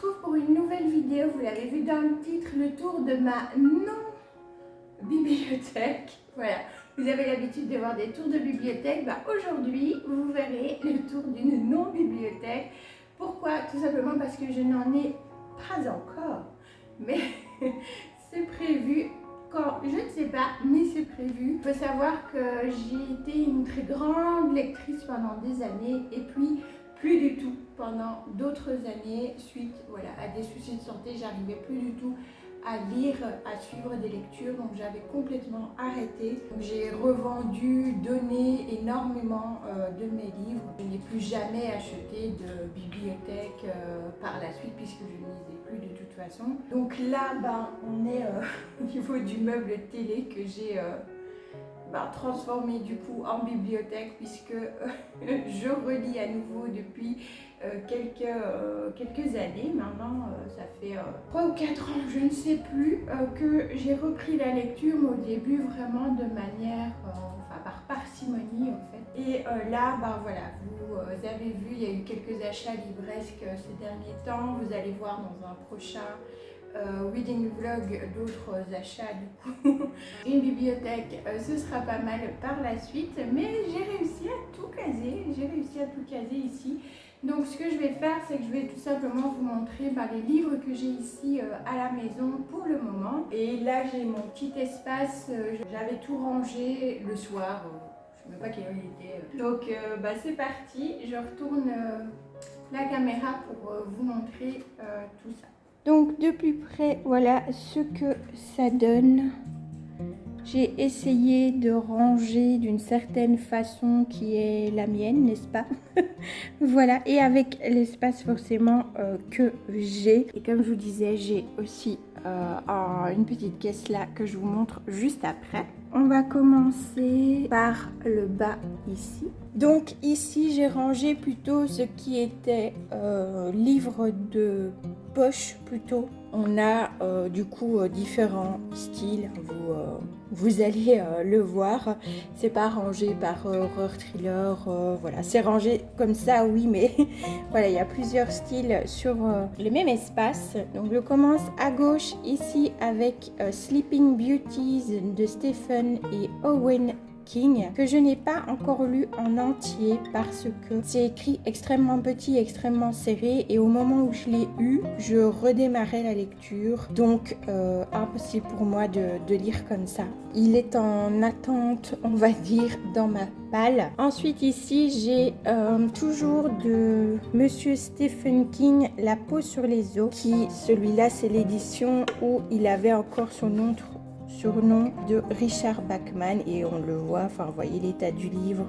retrouve pour une nouvelle vidéo. Vous l'avez vu dans le titre, le tour de ma non-bibliothèque. Voilà, vous avez l'habitude de voir des tours de bibliothèque. Bah, aujourd'hui, vous verrez le tour d'une non-bibliothèque. Pourquoi? Tout simplement parce que je n'en ai pas encore. Mais c'est prévu. Quand, je ne sais pas, mais c'est prévu. Il faut savoir que j'ai été une très grande lectrice pendant des années et puis plus du tout pendant d'autres années suite à des soucis de santé. J'arrivais plus du tout à lire, à suivre des lectures, donc j'avais complètement arrêté. J'ai revendu, donné énormément de mes livres. Je n'ai plus jamais acheté de bibliothèque par la suite puisque je ne lisais plus de toute façon. Donc là, on est au niveau du meuble télé que j'ai transformé du coup en bibliothèque puisque je relis à nouveau depuis quelques années. Maintenant, ça fait 3 ou 4 ans, je ne sais plus, que j'ai repris la lecture, mais au début vraiment de manière, par parcimonie en fait. Et là, voilà, vous avez vu, il y a eu quelques achats livresques ces derniers temps. Vous allez voir dans un prochain reading vlog d'autres achats du coup. Une bibliothèque, ce sera pas mal par la suite, mais j'ai réussi à tout caser, ici. Donc ce que je vais faire, c'est que je vais tout simplement vous montrer les livres que j'ai ici à la maison pour le moment. Et là j'ai mon petit espace, j'avais tout rangé le soir, je ne sais même pas quelle heure il était. Donc c'est parti, je retourne la caméra pour vous montrer tout ça. Donc de plus près, voilà ce que ça donne. J'ai essayé de ranger d'une certaine façon qui est la mienne, n'est-ce pas? Voilà, et avec l'espace forcément que j'ai. Et comme je vous disais, j'ai aussi une petite caisse là que je vous montre juste après. On va commencer par le bas ici. Donc ici, j'ai rangé plutôt ce qui était livre de poche plutôt. On a du coup différents styles, vous allez le voir. C'est pas rangé par horreur, thriller, voilà, c'est rangé comme ça, oui, mais voilà, il y a plusieurs styles sur le même espace. Donc je commence à gauche ici avec Sleeping Beauties de Stephen et Owen King, que je n'ai pas encore lu en entier parce que c'est écrit extrêmement petit, extrêmement serré, et au moment où je l'ai eu, je redémarrais la lecture, donc impossible pour moi de lire comme ça. Il est en attente, on va dire, dans ma palle. Ensuite ici, j'ai toujours de Monsieur Stephen King, La peau sur les os, qui celui-là c'est l'édition où il avait encore son surnom de Richard Bachman, et on le voit, vous voyez l'état du livre,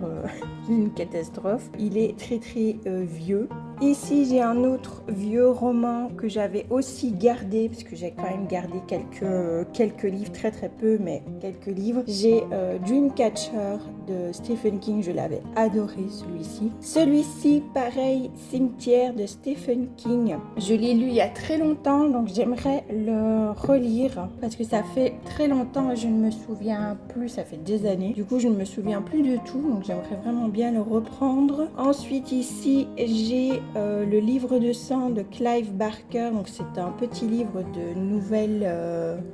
une catastrophe. Il est très vieux. Ici j'ai un autre vieux roman que j'avais aussi gardé, parce que j'ai quand même gardé quelques livres, très peu, mais quelques livres. J'ai Dreamcatcher de Stephen King, je l'avais adoré celui-ci. Celui-ci pareil, Cimetière de Stephen King. Je l'ai lu il y a très longtemps, donc j'aimerais le relire parce que ça fait très longtemps et je ne me souviens plus, ça fait des années. Du coup je ne me souviens plus de tout, donc j'aimerais vraiment bien le reprendre. Ensuite ici j'ai le livre de sang de Clive Barker, donc c'est un petit livre de nouvelles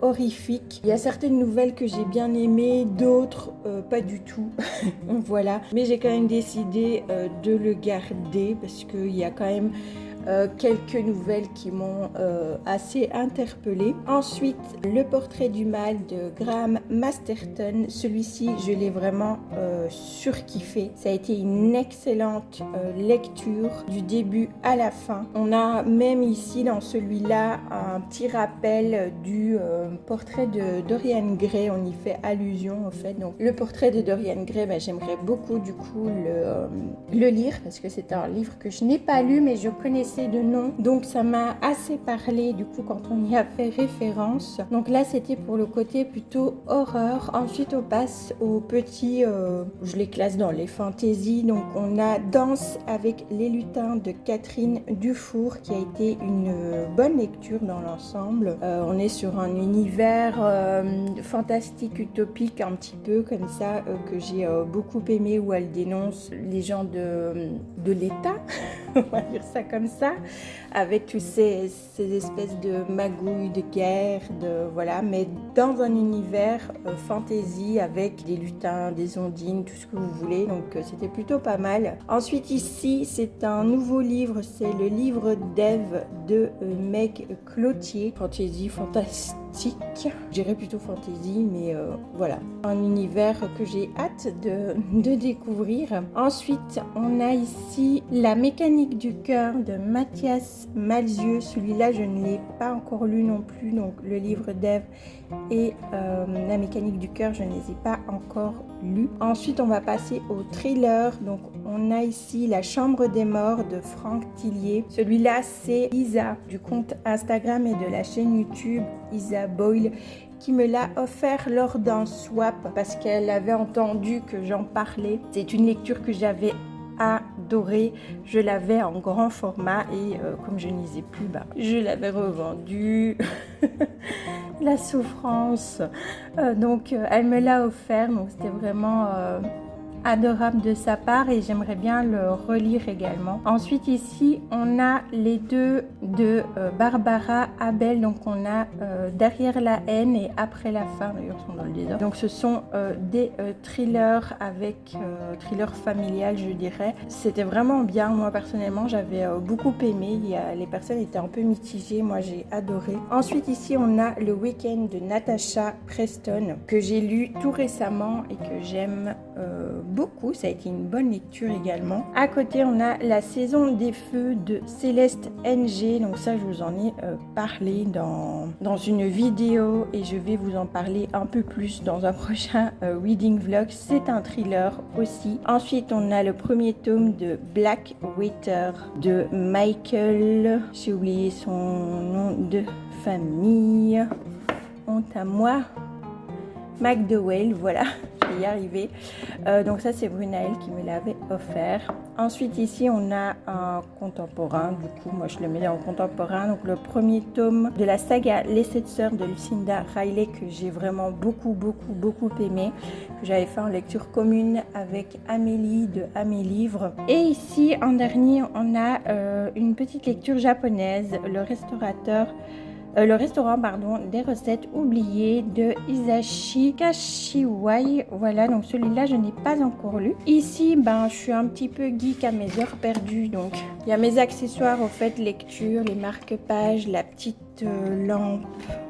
horrifiques. Il y a certaines nouvelles que j'ai bien aimées, d'autres pas du tout. Voilà, mais j'ai quand même décidé de le garder parce qu'il y a quand même quelques nouvelles qui m'ont assez interpellée. Ensuite, Le portrait du mal de Graham Masterton. Celui-ci, je l'ai vraiment surkiffé. Ça a été une excellente lecture du début à la fin. On a même ici, dans celui-là, un petit rappel du portrait de Dorian Gray. On y fait allusion, en fait. Donc, le portrait de Dorian Gray, j'aimerais beaucoup, du coup, le lire parce que c'est un livre que je n'ai pas lu, mais je connaissais de nom, donc ça m'a assez parlé du coup quand on y a fait référence. Donc là c'était pour le côté plutôt horreur. Ensuite on passe aux petits, je les classe dans les fantaisies. Donc on a Danse avec les lutins de Catherine Dufour, qui a été une bonne lecture dans l'ensemble. On est sur un univers fantastique, utopique, un petit peu comme ça, que j'ai beaucoup aimé, où elle dénonce les gens de l'État, on va dire ça comme ça. ça, avec tous ces espèces de magouilles, de guerre, voilà, mais dans un univers fantasy avec des lutins, des ondines, tout ce que vous voulez, donc c'était plutôt pas mal. Ensuite ici, c'est un nouveau livre, c'est le livre d'Ève de Meg Cloutier, fantasy fantastique. Je dirais plutôt fantasy, mais voilà. Un univers que j'ai hâte de découvrir. Ensuite, on a ici La mécanique du cœur de Mathias Malzieu. Celui-là, je ne l'ai pas encore lu non plus. Donc, le livre d'Ève et La mécanique du cœur, je ne les ai pas encore lus. Ensuite, on va passer au thriller. Donc, on a ici La chambre des morts de Franck Tillier. Celui-là, c'est Isa du compte Instagram et de la chaîne YouTube Isa Boyle qui me l'a offert lors d'un swap parce qu'elle avait entendu que j'en parlais. C'est une lecture que j'avais adorée. Je l'avais en grand format et comme je n'y lisais plus, je l'avais revendue. La souffrance. Donc elle me l'a offert, donc c'était vraiment adorable de sa part et j'aimerais bien le relire également. Ensuite ici on a les deux de Barbara Abel, donc on a Derrière la haine et Après la fin, d'ailleurs sont dans le désordre. Donc ce sont des thrillers avec thriller familial, je dirais. C'était vraiment bien, moi personnellement j'avais beaucoup aimé. Les personnes étaient un peu mitigées, moi j'ai adoré. Ensuite ici on a Le week-end de Natasha Preston que j'ai lu tout récemment et que j'aime beaucoup, ça a été une bonne lecture également. À côté on a La saison des feux de Céleste NG, donc ça je vous en ai parlé dans une vidéo et je vais vous en parler un peu plus dans un prochain reading vlog. C'est un thriller aussi. Ensuite on a le premier tome de Black Waiter de Michael, j'ai oublié son nom de famille, honte à moi, McDowell, voilà, je vais y arriver. Donc ça c'est Brunaël qui me l'avait offert. Ensuite ici on a un contemporain, du coup moi je le mets en contemporain. Donc le premier tome de la saga Les 7 sœurs de Lucinda Riley que j'ai vraiment beaucoup aimé, que j'avais fait en lecture commune avec Amélie de Amélivre. Et ici en dernier on a une petite lecture japonaise, le restaurant des recettes oubliées de Hisashi Kashiwai. Voilà, donc celui-là je n'ai pas encore lu. Ici je suis un petit peu geek à mes heures perdues, donc il y a mes accessoires au fait lecture, les marque-pages, la petite lampe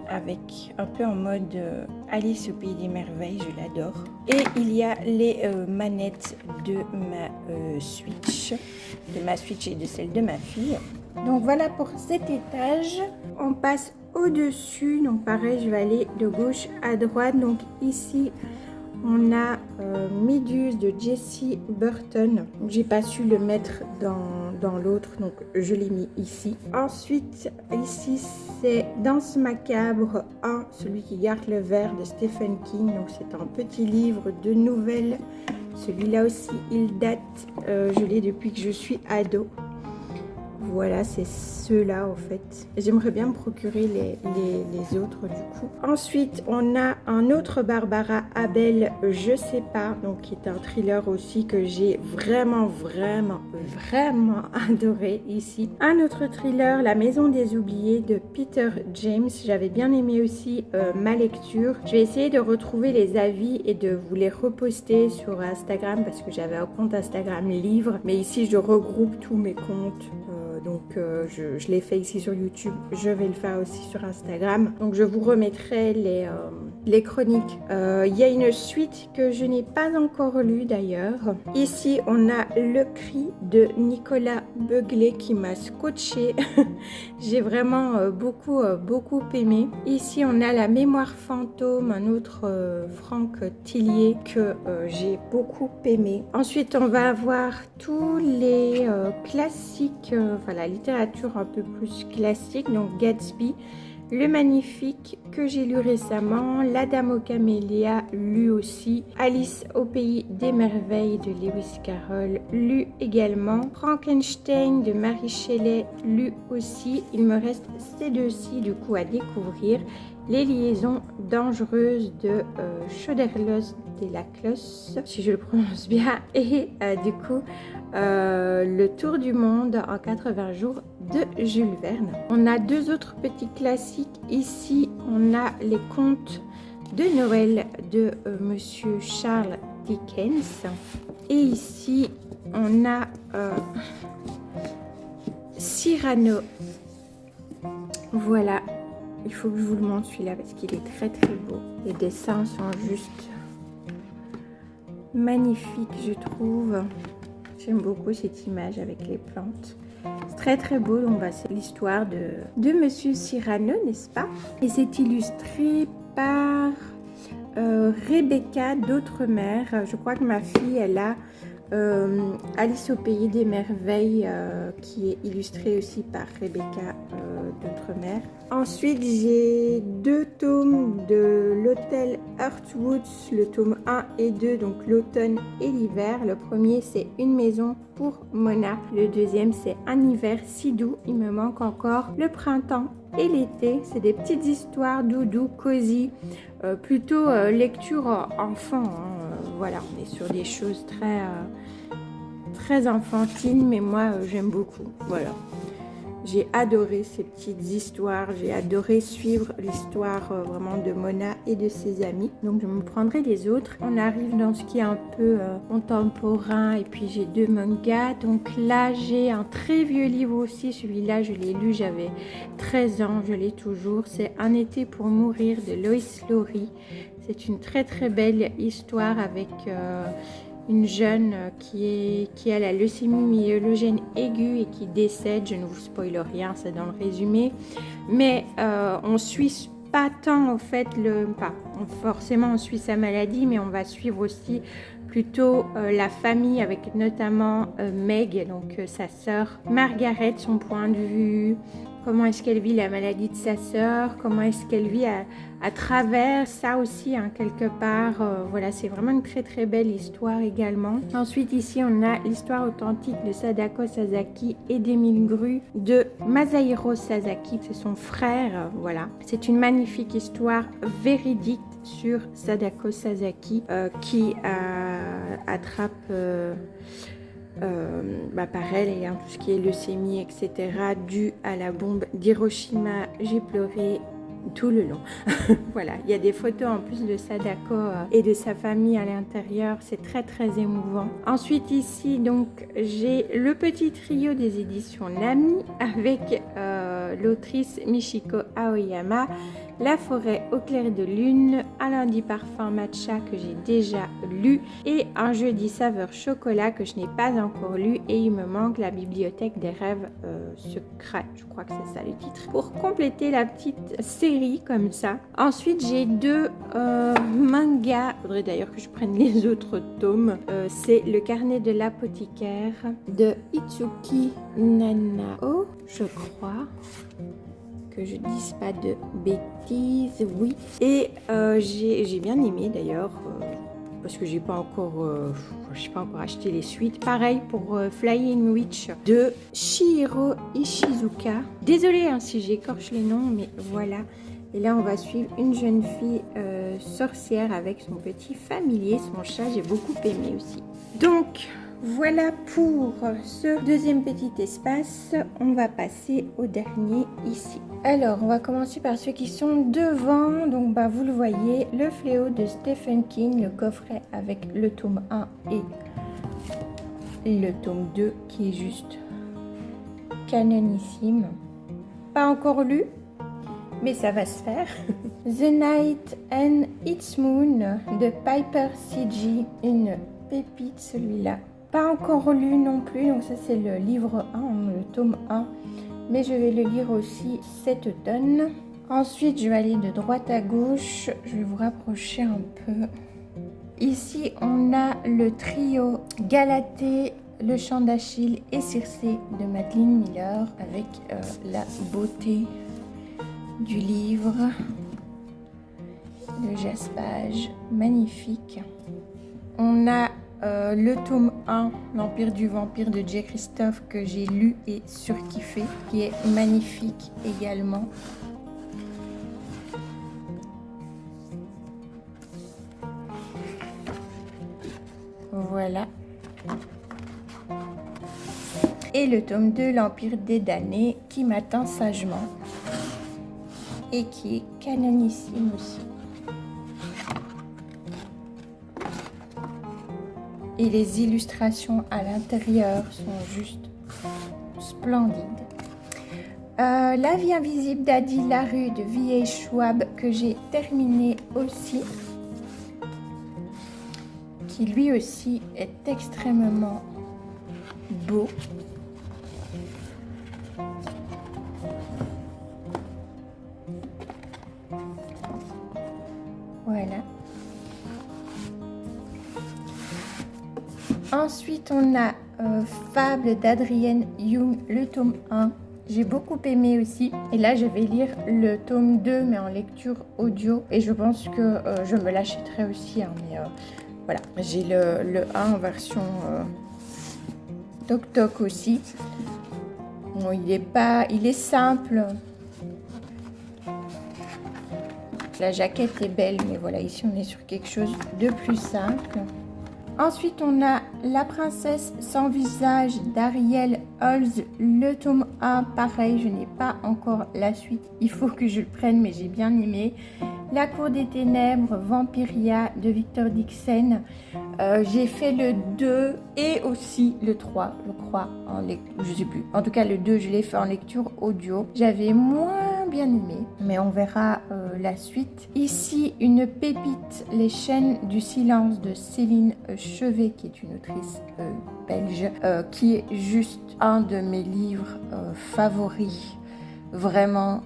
avec un peu en mode Alice au pays des merveilles, je l'adore. Et il y a les manettes de ma Switch et de celle de ma fille. Donc voilà pour cet étage. On passe au-dessus. Donc pareil, je vais aller de gauche à droite. Donc ici, on a Méduse de Jessie Burton. J'ai pas su le mettre dans l'autre, donc je l'ai mis ici. Ensuite, ici, c'est Danse macabre 1, celui qui garde le verre de Stephen King. Donc c'est un petit livre de nouvelles. Celui-là aussi, il date. Je l'ai depuis que je suis ado. Voilà, c'est ceux-là en fait. J'aimerais bien me procurer les autres du coup. Ensuite, on a un autre Barbara Abel, je sais pas, donc qui est un thriller aussi que j'ai vraiment adoré ici. Un autre thriller, La maison des oubliés de Peter James. J'avais bien aimé aussi ma lecture. Je vais essayer de retrouver les avis et de vous les reposter sur Instagram parce que j'avais un compte Instagram livre. Mais ici, je regroupe tous mes comptes. Donc je l'ai fait ici sur YouTube, je vais le faire aussi sur Instagram. Donc je vous remettrai les chroniques. Il y a une suite que je n'ai pas encore lue d'ailleurs. Ici on a Le cri de Nicolas Beuglet qui m'a scotché. J'ai vraiment beaucoup aimé. Ici on a La mémoire fantôme, un autre Franck Tillier que j'ai beaucoup aimé. Ensuite on va avoir tous les classiques, la littérature un peu plus classique, donc Gatsby, Le Magnifique que j'ai lu récemment, La Dame aux Camélias, lu aussi, Alice au pays des merveilles de Lewis Carroll, lu également, Frankenstein de Mary Shelley, lu aussi. Il me reste ces deux-ci du coup à découvrir. Les liaisons dangereuses de Choderlos de la Closse, si je le prononce bien, et du coup Le tour du monde en 80 jours de Jules Verne. On a deux autres petits classiques. Ici, on a les contes de Noël de Monsieur Charles Dickens. Et ici, on a Cyrano. Voilà, il faut que je vous le montre celui-là parce qu'il est très très beau. Les dessins sont juste magnifiques, je trouve. J'aime beaucoup cette image avec les plantes. C'est très très beau. Donc c'est l'histoire de Monsieur Cyrano, n'est-ce pas? Et c'est illustré par Rebecca d'Outremer. Je crois que ma fille, elle a Alice au pays des merveilles qui est illustrée aussi par Rebecca d'Outremer. Ensuite, j'ai deux tomes de l'hôtel Earthwoods, le tome 1 et 2, donc l'automne et l'hiver. Le premier, c'est Une maison pour Mona. Le deuxième, c'est Un hiver si doux. Il me manque encore le printemps et l'été. C'est des petites histoires doudou, cosy, plutôt lecture enfant. Voilà, on est sur des choses très enfantines, mais moi, j'aime beaucoup. Voilà. J'ai adoré ces petites histoires, j'ai adoré suivre l'histoire vraiment de Mona et de ses amis. Donc je me prendrai les autres. On arrive dans ce qui est un peu contemporain et puis j'ai deux mangas. Donc là j'ai un très vieux livre aussi, celui-là je l'ai lu, j'avais 13 ans, je l'ai toujours. C'est Un été pour mourir de Lois Lowry. C'est une très très belle histoire avec une jeune qui a la leucémie myélogène aiguë et qui décède. Je ne vous spoile rien, c'est dans le résumé. Mais on suit pas tant en fait forcément on suit sa maladie, mais on va suivre aussi plutôt la famille avec notamment Meg, donc sa sœur, Margaret, son point de vue, comment est-ce qu'elle vit la maladie de sa sœur, comment est-ce qu'elle vit à travers ça aussi, hein, quelque part. Voilà, c'est vraiment une très très belle histoire également. Ensuite ici on a l'histoire authentique de Sadako Sasaki et d'Émile Gru de Masahiro Sasaki, c'est son frère. Voilà, c'est une magnifique histoire véridique sur Sadako Sasaki qui attrape pareil, et tout ce qui est leucémie, etc., dû à la bombe d'Hiroshima. J'ai pleuré tout le long. Voilà, il y a des photos en plus de Sadako et de sa famille à l'intérieur, c'est très très émouvant. Ensuite ici, donc, j'ai le petit trio des éditions Nami avec l'autrice Michiko Aoyama, La forêt au clair de lune, Un lundi parfum matcha que j'ai déjà lu et Un jeudi saveur chocolat que je n'ai pas encore lu, et il me manque La bibliothèque des rêves secrets, je crois que c'est ça le titre, pour compléter la petite série comme ça. Ensuite j'ai deux mangas, il faudrait d'ailleurs que je prenne les autres tomes. C'est Le carnet de l'apothicaire de Itsuki Nanao, je crois, que je dise pas de bêtises, oui. Et j'ai bien aimé d'ailleurs, parce que j'ai pas encore acheté les suites. Pareil pour Flying Witch de Chihiro Ishizuka. Désolée hein, si j'écorche les noms, mais voilà. Et là on va suivre une jeune fille sorcière avec son petit familier, son chat. J'ai beaucoup aimé aussi. Donc voilà pour ce deuxième petit espace. On va passer au dernier ici. Alors, on va commencer par ceux qui sont devant. Donc, vous le voyez, Le fléau de Stephen King, le coffret avec le tome 1 et le tome 2 qui est juste canonissime. Pas encore lu, mais ça va se faire. The Night and Its Moon de Piper C.G. Une pépite celui-là. Pas encore lu non plus, donc ça c'est le livre 1, le tome 1. Mais je vais le lire aussi cet automne. Ensuite, je vais aller de droite à gauche. Je vais vous rapprocher un peu. Ici, on a le trio Galatée, Le chant d'Achille et Circé de Madeline Miller avec la beauté du livre. Le jaspage magnifique. On a le tome 1, L'Empire du Vampire de J. Christophe, que j'ai lu et surkiffé, qui est magnifique également. Voilà. et le tome 2, l'Empire des damnés, qui m'attend sagement et qui est canonissime aussi. Et les illustrations à l'intérieur sont juste splendides. La vie invisible d'Adi Larue de V.A. Schwab que j'ai terminé aussi, qui lui aussi est extrêmement beau. Voilà. Ensuite, on a Fable d'Adrienne Young, le tome 1. J'ai beaucoup aimé aussi. Et là, je vais lire le tome 2, mais en lecture audio. Et je pense que je me l'achèterai aussi. Hein, mais voilà, j'ai le 1 en version Toc Toc aussi. Bon, il est simple. La jaquette est belle, mais voilà, ici on est sur quelque chose de plus simple. Ensuite, on a La princesse sans visage d'Ariel Holz, le tome 1. Pareil, je n'ai pas encore la suite. Il faut que je le prenne, mais j'ai bien aimé. La cour des ténèbres, Vampiria de Victor Dixon. J'ai fait le 2 et aussi le 3, je crois, je sais plus. En tout cas, le 2, je l'ai fait en lecture audio. J'avais moins bien aimé, mais on verra la suite. Ici, une pépite, Les chaînes du silence de Céline Chevet, qui est une autrice belge, qui est juste un de mes livres favoris. Vraiment,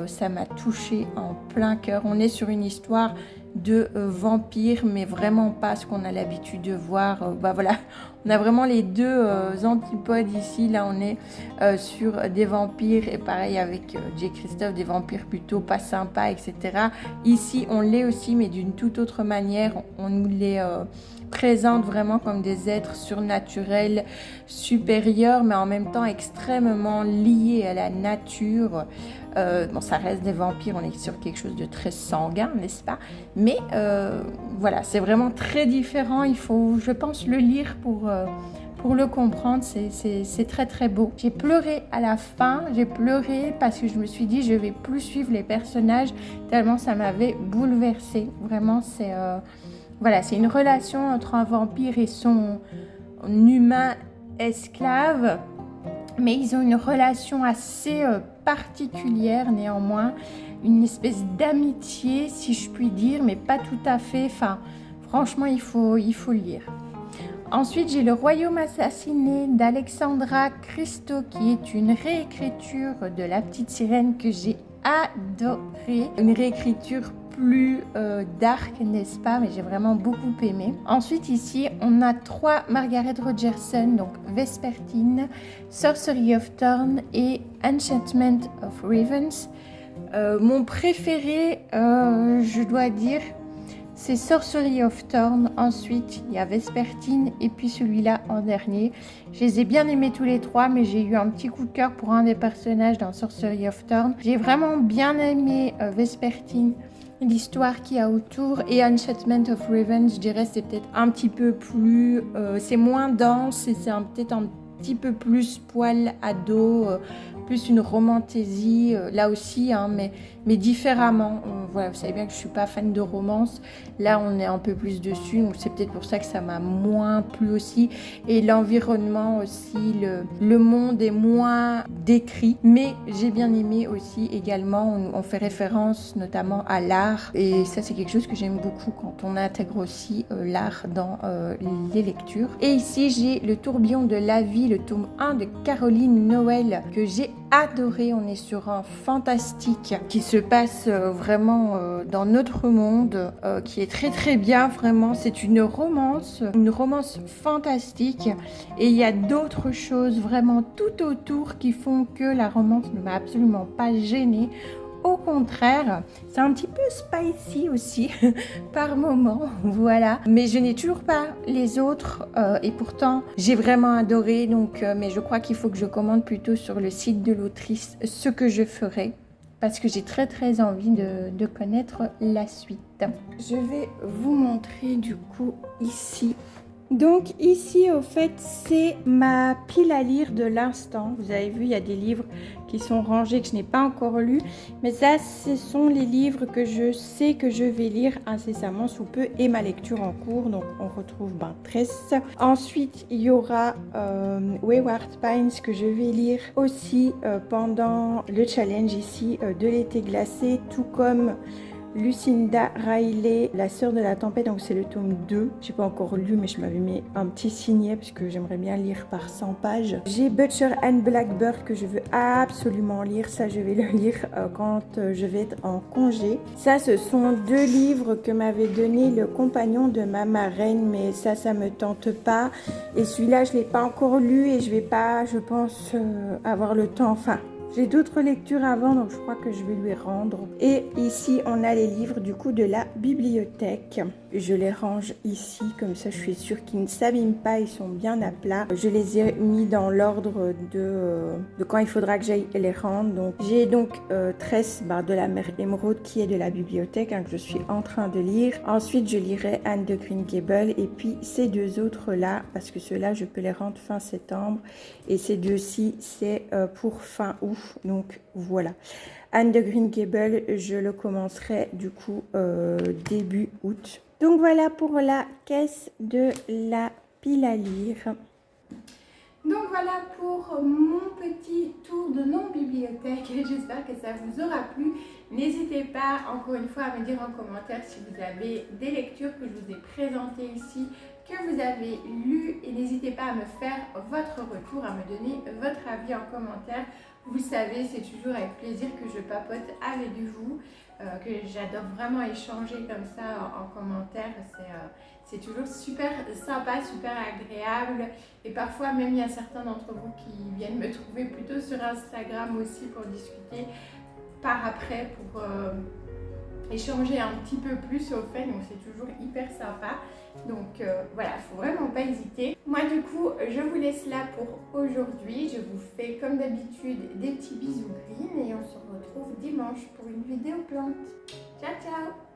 ça m'a touchée en plein cœur. On est sur une histoire de vampires, mais vraiment pas ce qu'on a l'habitude de voir. Voilà, on a vraiment les deux antipodes ici. Là, on est sur des vampires, et pareil avec J. Christophe, des vampires plutôt pas sympas, etc. Ici, on l'est aussi, mais d'une toute autre manière. On nous les présente vraiment comme des êtres surnaturels, supérieurs, mais en même temps extrêmement liés à la nature. Bon, ça reste des vampires, on est sur quelque chose de très sanguin, n'est-ce pas? Mais voilà, c'est vraiment très différent. Il faut, je pense, le lire pour le comprendre. C'est très très beau. J'ai pleuré à la fin, j'ai pleuré parce que je me suis dit je vais plus suivre les personnages tellement ça m'avait bouleversée. Vraiment, voilà, c'est une relation entre un vampire et son humain esclave, mais ils ont une relation assez particulière néanmoins, une espèce d'amitié si je puis dire, mais pas tout à fait. Enfin, franchement, il faut le lire. Ensuite, j'ai Le Royaume assassiné d'Alexandra Christo, qui est une réécriture de La Petite Sirène que j'ai adorée. Une réécriture plus dark, n'est-ce pas? Mais j'ai vraiment beaucoup aimé. Ensuite, ici, on a 3 Margaret Rogerson, donc Vespertine, Sorcery of Thorn et Enchantment of Ravens. Mon préféré, je dois dire, c'est Sorcery of Thorn. Ensuite, il y a Vespertine et puis celui-là en dernier. Je les ai bien aimés tous les 3, mais j'ai eu un petit coup de cœur pour un des personnages dans Sorcery of Thorn. J'ai vraiment bien aimé Vespertine, l'histoire qu'il y a autour, et Enchantment of Ravens, je dirais, c'est peut-être un petit peu plus... c'est moins dense et c'est peut-être un petit peu plus poil ado, plus une romantaisie, là aussi, hein, mais différemment. Voilà, vous savez bien que je ne suis pas fan de romance. Là, on est un peu plus dessus, donc c'est peut-être pour ça que ça m'a moins plu aussi. Et l'environnement aussi, le monde est moins décrit, mais j'ai bien aimé aussi également. On fait référence notamment à l'art, et ça, c'est quelque chose que j'aime beaucoup quand on intègre aussi l'art dans les lectures. Et ici, j'ai Le tourbillon de la vie, le tome 1 de Caroline Noël, que j'ai adoré. On est sur un fantastique qui se passe vraiment dans notre monde, qui est très très bien. Vraiment, c'est une romance fantastique, et il y a d'autres choses vraiment tout autour qui font que la romance ne m'a absolument pas gênée. Au contraire, c'est un petit peu spicy aussi par moment, voilà. Mais je n'ai toujours pas les autres et pourtant j'ai vraiment adoré. Donc, mais je crois qu'il faut que je commande plutôt sur le site de l'autrice ce que je ferai, parce que j'ai très très envie de connaître la suite. Je vais vous montrer du coup ici Donc ici au fait c'est ma pile à lire de l'instant. Vous avez vu il y a des livres qui sont rangés que je n'ai pas encore lus. Mais ça ce sont les livres que je sais que je vais lire incessamment sous peu et ma lecture en cours. Donc on retrouve Tress. Ensuite il y aura Wayward Pines que je vais lire aussi pendant le challenge ici de l'été glacé. Tout comme Lucinda Riley, La sœur de la tempête, donc c'est le tome 2. J'ai pas encore lu mais je m'avais mis un petit signet parce que j'aimerais bien lire par 100 pages. J'ai Butcher and Blackbird que je veux absolument lire. Ça je vais le lire quand je vais être en congé. Ça ce sont 2 livres que m'avait donné le compagnon de ma marraine, mais ça me tente pas. Et celui-là je l'ai pas encore lu et je vais pas, je pense, avoir le temps. Enfin, j'ai d'autres lectures avant, donc je crois que je vais lui rendre. Et ici, on a les livres du coup de la bibliothèque. Je les range ici, comme ça je suis sûre qu'ils ne s'abîment pas, ils sont bien à plat. Je les ai mis dans l'ordre de quand il faudra que j'aille les rendre. Donc j'ai donc Tress de la mère Émeraude qui est de la bibliothèque, que je suis en train de lire. Ensuite, je lirai Anne de Green Gables et puis ces 2 autres là, parce que ceux-là, je peux les rendre fin septembre. Et ces 2-ci, c'est pour fin août. Donc voilà. Anne de Green Gables, je le commencerai du coup début août. Donc voilà pour la caisse de la pile à lire. Donc voilà pour mon petit tour de non-bibliothèque. J'espère que ça vous aura plu. N'hésitez pas encore une fois à me dire en commentaire si vous avez des lectures que je vous ai présentées ici, que vous avez lues, et n'hésitez pas à me faire votre retour, à me donner votre avis en commentaire. Vous savez, c'est toujours avec plaisir que je papote avec vous, que j'adore vraiment échanger comme ça en commentaire. C'est toujours super sympa, super agréable. Et parfois même il y a certains d'entre vous qui viennent me trouver plutôt sur Instagram aussi pour discuter par après, pour échanger un petit peu plus au fait. Donc c'est toujours hyper sympa. Donc voilà, il ne faut vraiment pas hésiter. Moi du coup, je vous laisse là pour aujourd'hui. Je vous fais comme d'habitude des petits bisous green et on se retrouve dimanche pour une vidéo plante. Ciao ciao!